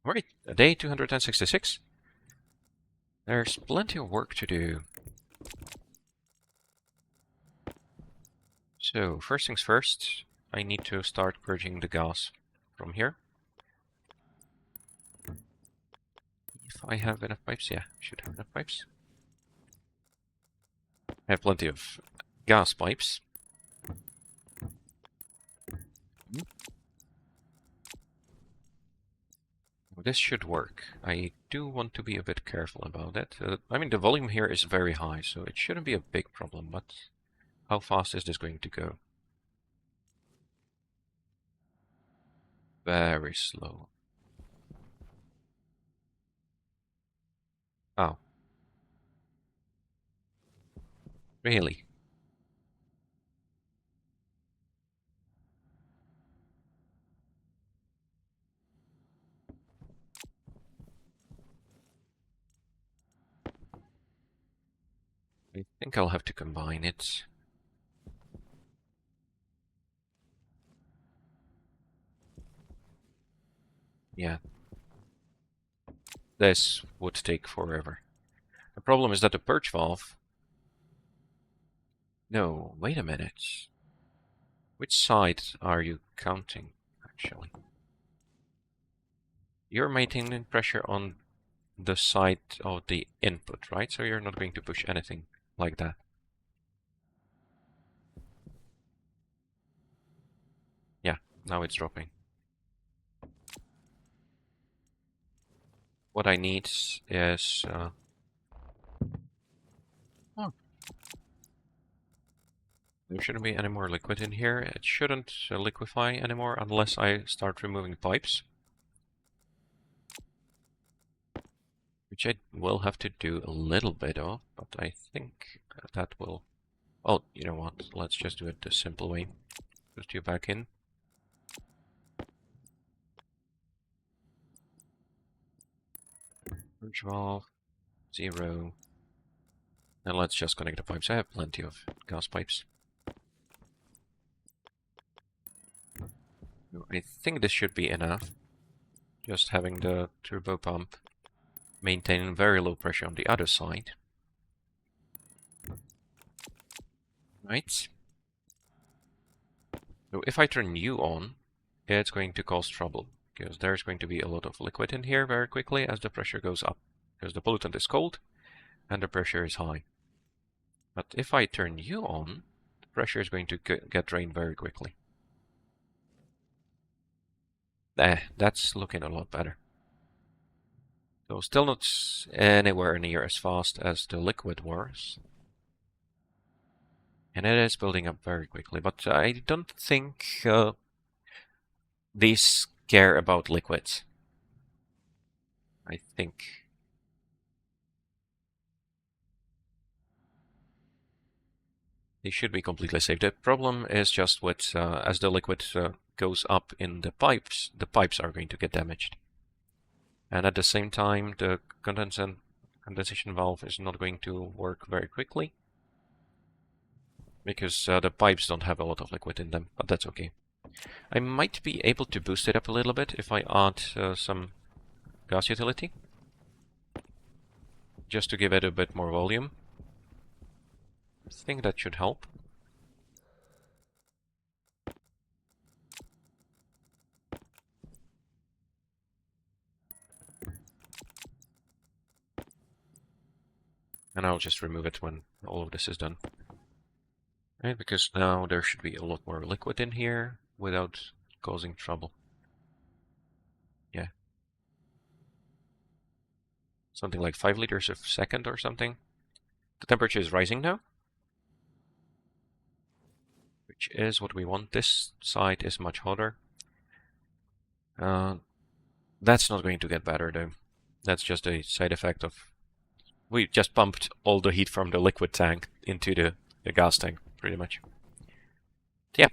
Alright, day 266. There's plenty of work to do. So, first things first, I need to start purging the gas from here. If I have enough pipes, yeah, I should have enough pipes. I have plenty of gas pipes. This should work. I do want to be a bit careful about it. I mean, the volume here is very high, so it shouldn't be a big problem, but how fast is this going to go? Very slow. Oh. Really? I think I'll have to combine it. Yeah. This would take forever. The problem is that the purge valve... No, wait a minute. Which side are you counting, actually? You're maintaining pressure on the side of the input, right? So you're not going to push anything like that. Yeah, now it's dropping. What I need is... Oh. There shouldn't be any more liquid in here. It shouldn't liquefy anymore unless I start removing pipes. Which I will have to do a little bit of, but I think that will... Oh, you know what? Let's just do it the simple way. Put you back in. Purge valve, 0. And let's just connect the pipes. I have plenty of gas pipes. I think this should be enough. Just having the turbo pump maintain very low pressure on the other side. Right. So if I turn you on, it's going to cause trouble, because there's going to be a lot of liquid in here very quickly as the pressure goes up, because the pollutant is cold and the pressure is high. But if I turn you on, the pressure is going to get drained very quickly. That's looking a lot better. So still not anywhere near as fast as the liquid was. And it is building up very quickly, but I don't think these care about liquids. I think. They should be completely safe. The problem is just with, as the liquid goes up in the pipes are going to get damaged. And at the same time, the condensation valve is not going to work very quickly, because the pipes don't have a lot of liquid in them, but that's okay. I might be able to boost it up a little bit if I add some gas utility, just to give it a bit more volume. I think that should help. And I'll just remove it when all of this is done. Right, because now there should be a lot more liquid in here without causing trouble. Yeah. Something like 5 liters a second or something. The temperature is rising now, which is what we want. This side is much hotter. That's not going to get better though. That's just a side effect of... We just pumped all the heat from the liquid tank into the gas tank, pretty much. Yeah,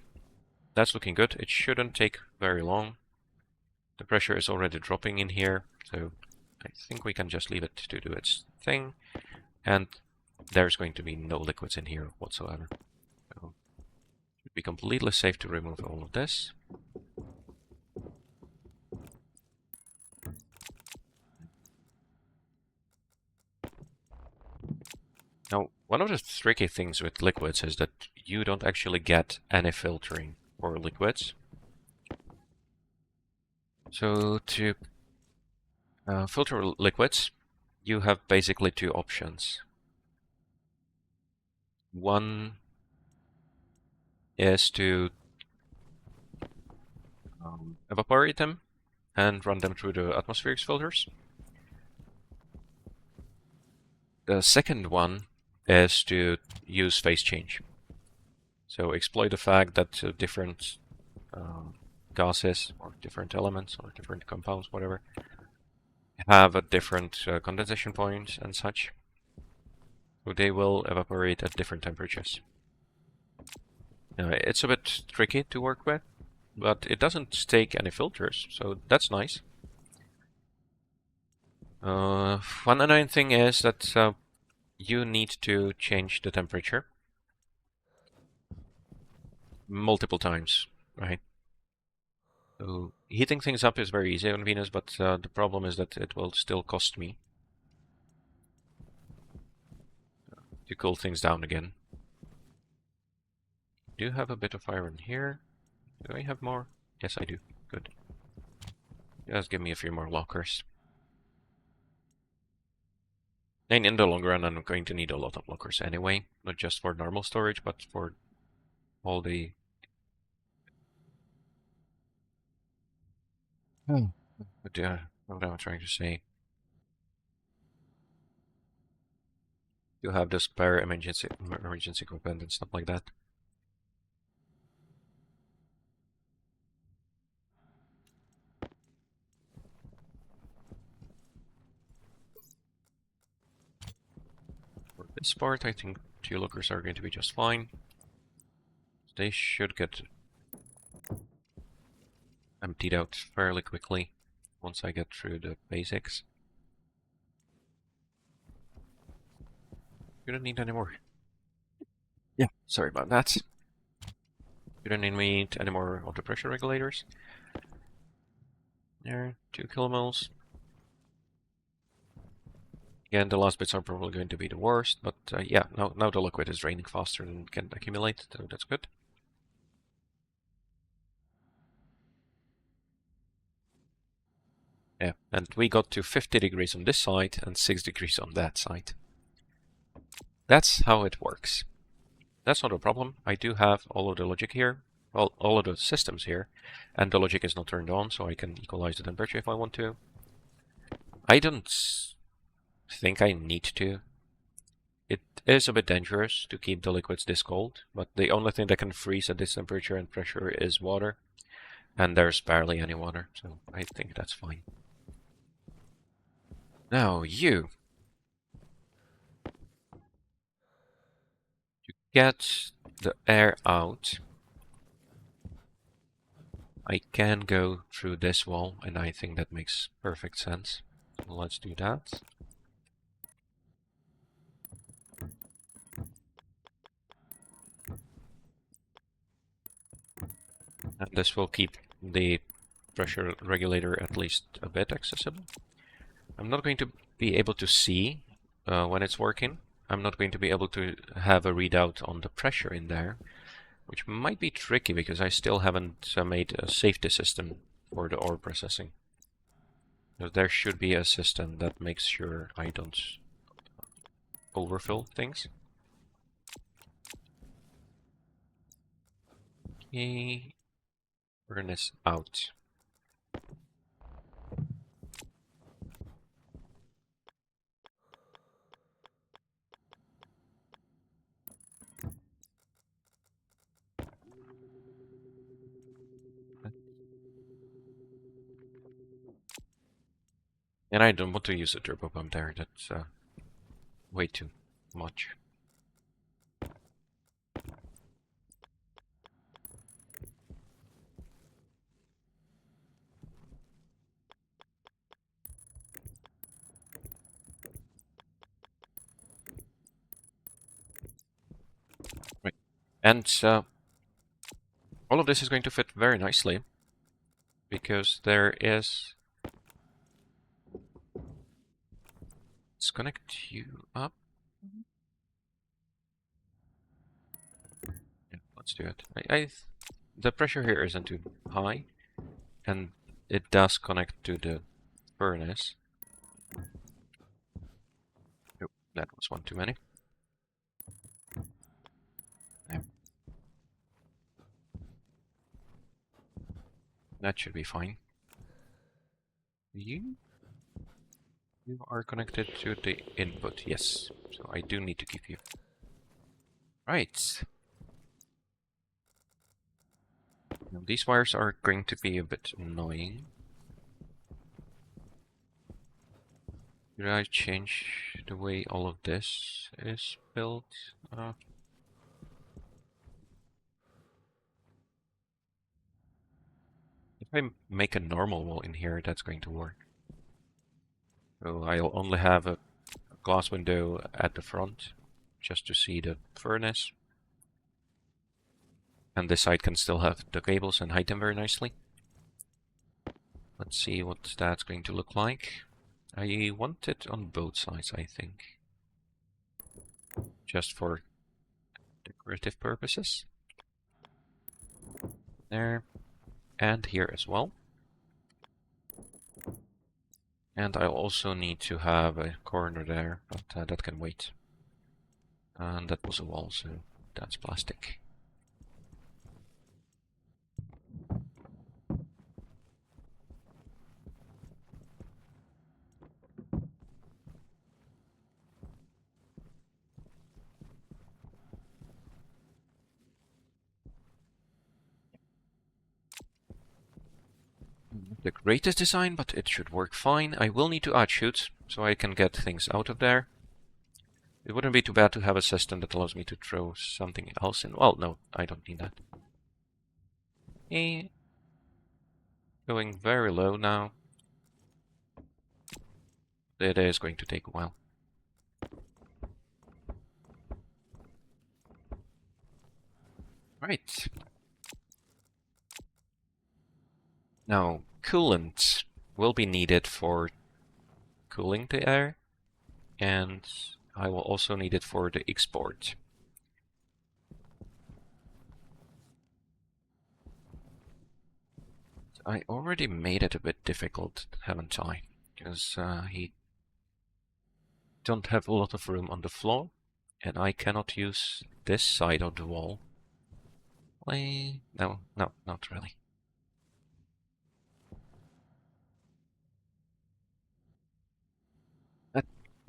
that's looking good. It shouldn't take very long. The pressure is already dropping in here, so I think we can just leave it to do its thing. And there's going to be no liquids in here whatsoever. So it should be completely safe to remove all of this. One of the tricky things with liquids is that you don't actually get any filtering for liquids. So to filter liquids, you have basically two options. One is to evaporate them and run them through the atmospheric filters. The second one is to use phase change. So exploit the fact that different gases or different elements or different compounds, whatever, have a different condensation points and such. So they will evaporate at different temperatures. It's a bit tricky to work with, but it doesn't take any filters, so that's nice. One annoying thing is that you need to change the temperature multiple times, right? So heating things up is very easy on Venus, but the problem is that it will still cost me to cool things down again. Do have a bit of iron here. Do I have more? Yes, I do. Good. Just give me a few more lockers. And in the long run, I'm going to need a lot of lockers anyway, not just for normal storage, but for all the... What am I trying to say? You have the spare emergency equipment and stuff like that. For this part, I think 2 lockers are going to be just fine. They should get emptied out fairly quickly once I get through the basics. You don't need any more. Yeah, sorry about that. You don't need any more of the pressure regulators. There, 2 kilomoles. Again, the last bits are probably going to be the worst, but yeah, now the liquid is draining faster than it can accumulate, so that's good. Yeah, and we got to 50 degrees on this side and 6 degrees on that side. That's how it works. That's not a problem. I do have all of the logic here, well, all of the systems here, and the logic is not turned on, so I can equalize the temperature if I want to. I don't think I need to. It is a bit dangerous to keep the liquids this cold, but the only thing that can freeze at this temperature and pressure is water, and there's barely any water, so I think that's fine. Now, to get the air out, I can go through this wall, and I think that makes perfect sense. So let's do that. And this will keep the pressure regulator at least a bit accessible. I'm not going to be able to see when it's working. I'm not going to be able to have a readout on the pressure in there, which might be tricky because I still haven't made a safety system for the ore processing. So there should be a system that makes sure I don't overfill things. Okay, furnace out. And I don't want to use a turbo pump there, that's way too much. Right. And all of this is going to fit very nicely because there is... Let's connect you up. let's do it. The pressure here isn't too high, and it does connect to the furnace. Oh, that was one too many. There. That should be fine. You are connected to the input, yes. So I do need to keep you. Right. Now these wires are going to be a bit annoying. Should I change the way all of this is built? If I make a normal wall in here, that's going to work. So I'll only have a glass window at the front, just to see the furnace. And this side can still have the cables and hide them very nicely. Let's see what that's going to look like. I want it on both sides, I think. Just for decorative purposes. There. And here as well. And I'll also need to have a corner there, but that can wait. And that was a wall, so that's plastic. The greatest design, but it should work fine. I will need to add chutes, so I can get things out of there. It wouldn't be too bad to have a system that allows me to throw something else in. Well, no, I don't need that. Going very low now. It is going to take a while. Right. Now, coolant will be needed for cooling the air, and I will also need it for the export. I already made it a bit difficult, haven't I? Because he don't have a lot of room on the floor, and I cannot use this side of the wall. No, not really.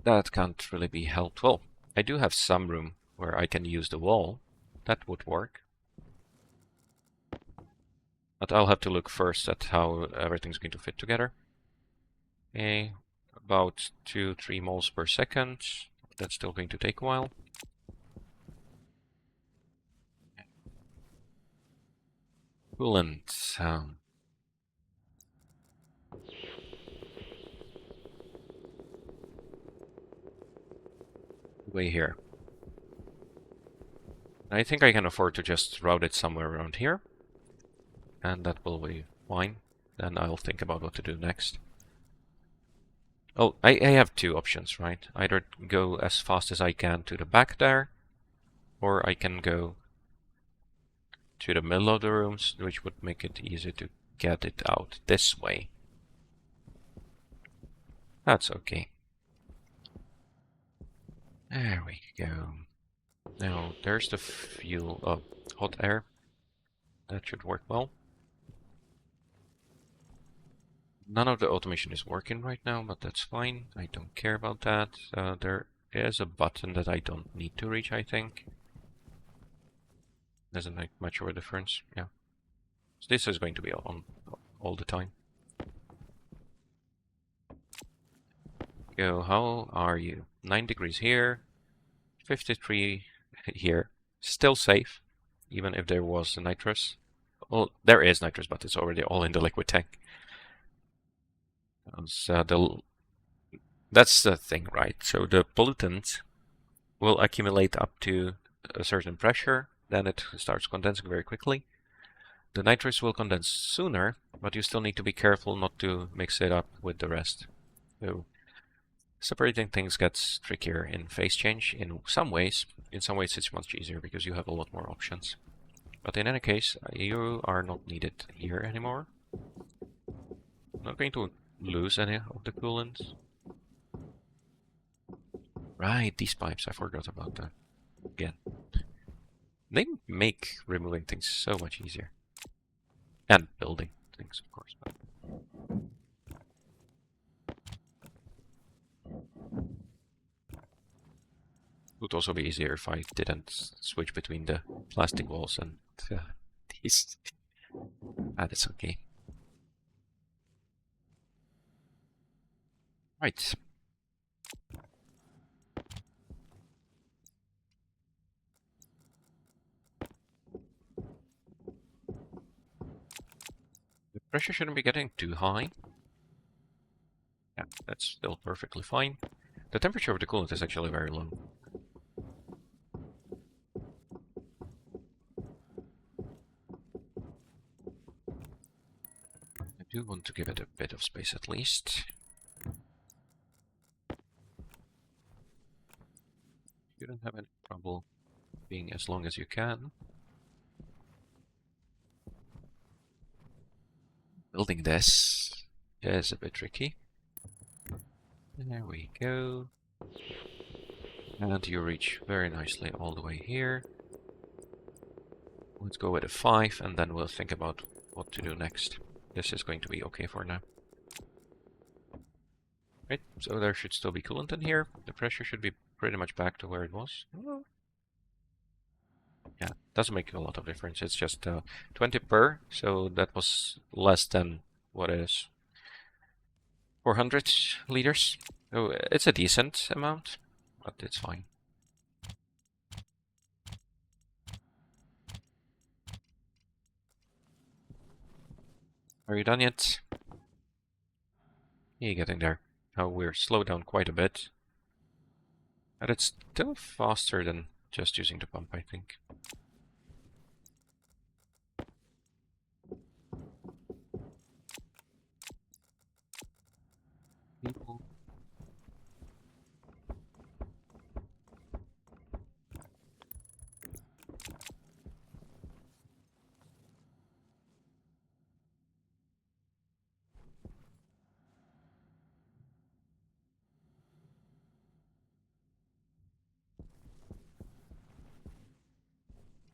That can't really be helped. Well, I do have some room where I can use the wall. That would work. But I'll have to look first at how everything's going to fit together. Okay, about 2-3 moles per second. That's still going to take a while. Coolant. Way here. I think I can afford to just route it somewhere around here. And that will be fine. Then I'll think about what to do next. Oh, I have two options, right? Either go as fast as I can to the back there, or I can go to the middle of the rooms, which would make it easier to get it out this way. That's okay. There we go. Now, there's the fuel, hot air. That should work well. None of the automation is working right now, but that's fine. I don't care about that. There is a button that I don't need to reach, I think. Doesn't make much of a difference, yeah. So this is going to be on all the time. Go, how are you? 9 degrees here, 53 here. Still safe, even if there was a nitrous. Well, there is nitrous, but it's already all in the liquid tank. That's the thing, right? So the pollutant will accumulate up to a certain pressure, then it starts condensing very quickly. The nitrous will condense sooner, but you still need to be careful not to mix it up with the rest. So separating things gets trickier in phase change in some ways. In some ways it's much easier because you have a lot more options. But in any case, you are not needed here anymore. I'm not going to lose any of the coolant. Right, these pipes, I forgot about that. Again. They make removing things so much easier. And building things, of course. But it would also be easier if I didn't switch between the plastic walls and these. That's okay. Right. The pressure shouldn't be getting too high. Yeah, that's still perfectly fine. The temperature of the coolant is actually very low. I do want to give it a bit of space at least. You don't have any trouble being as long as you can. Building this is a bit tricky. There we go. And you reach very nicely all the way here. Let's go with a 5 and then we'll think about what to do next. This is going to be okay for now. Right, so there should still be coolant in here. The pressure should be pretty much back to where it was. Yeah, doesn't make a lot of difference. It's just 20 per, so that was less than what is 400 liters. So it's a decent amount, but it's fine. Are you done yet? Yeah, getting there. Oh, we're slowed down quite a bit. But it's still faster than just using the pump, I think. People.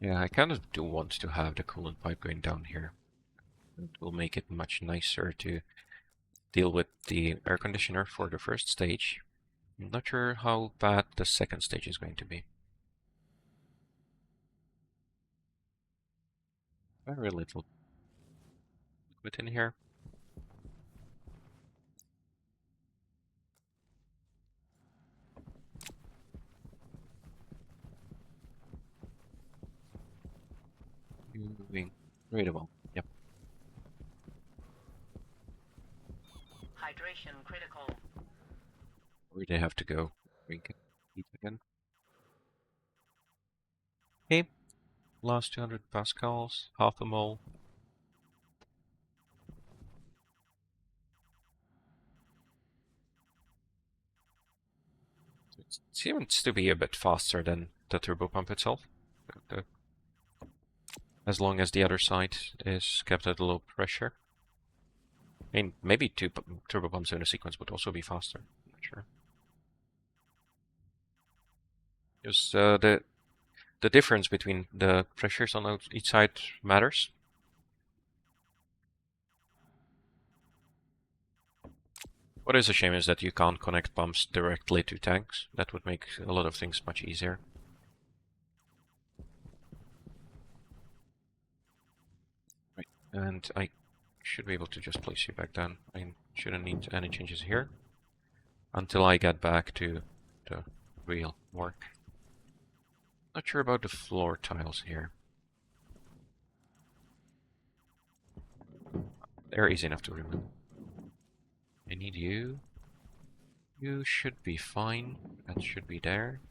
Yeah, I kind of do want to have the coolant pipe going down here. It will make it much nicer to deal with the air conditioner for the first stage. I'm not sure how bad the second stage is going to be. Very little liquid in here. Moving readable. Yep. Hydration critical. Where they have to go. Drink it. Eat again. Okay. Last 200 pascals. Half a mole. It seems to be a bit faster than the turbo pump itself. As long as the other side is kept at low pressure. I mean, maybe two turbo pumps in a sequence would also be faster. I'm not sure. Because the difference between the pressures on each side matters. What is a shame is that you can't connect pumps directly to tanks. That would make a lot of things much easier. Right, and I should be able to just place you back down. I shouldn't need any changes here until I get back to the real work. Not sure about the floor tiles here. They're easy enough to remove. I need you. You should be fine. That should be there.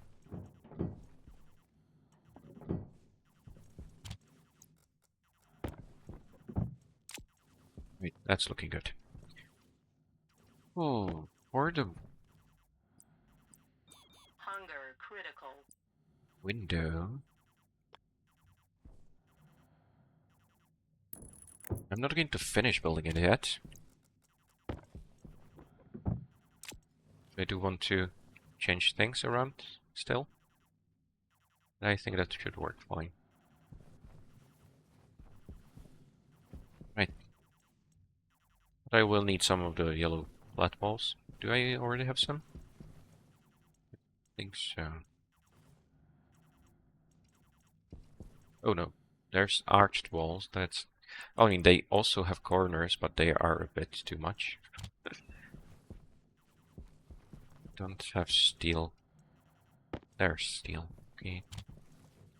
Wait, that's looking good. Oh, for the Hunger critical. window. I'm not going to finish building it yet. I do want to change things around still. I think that should work fine. Right. But I will need some of the yellow flat walls. Do I already have some? I think so. Oh no, there's arched walls. That's... I mean, they also have corners, but they are a bit too much. Don't have steel. There's steel. Okay.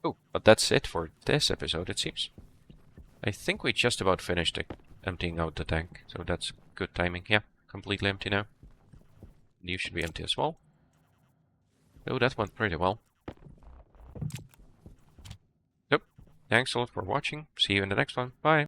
Oh, but that's it for this episode, it seems. I think we just about finished emptying out the tank, so that's good timing. Yeah, completely empty now. You should be empty as well. Oh, that went pretty well. Yep. Thanks a lot for watching. See you in the next one. Bye.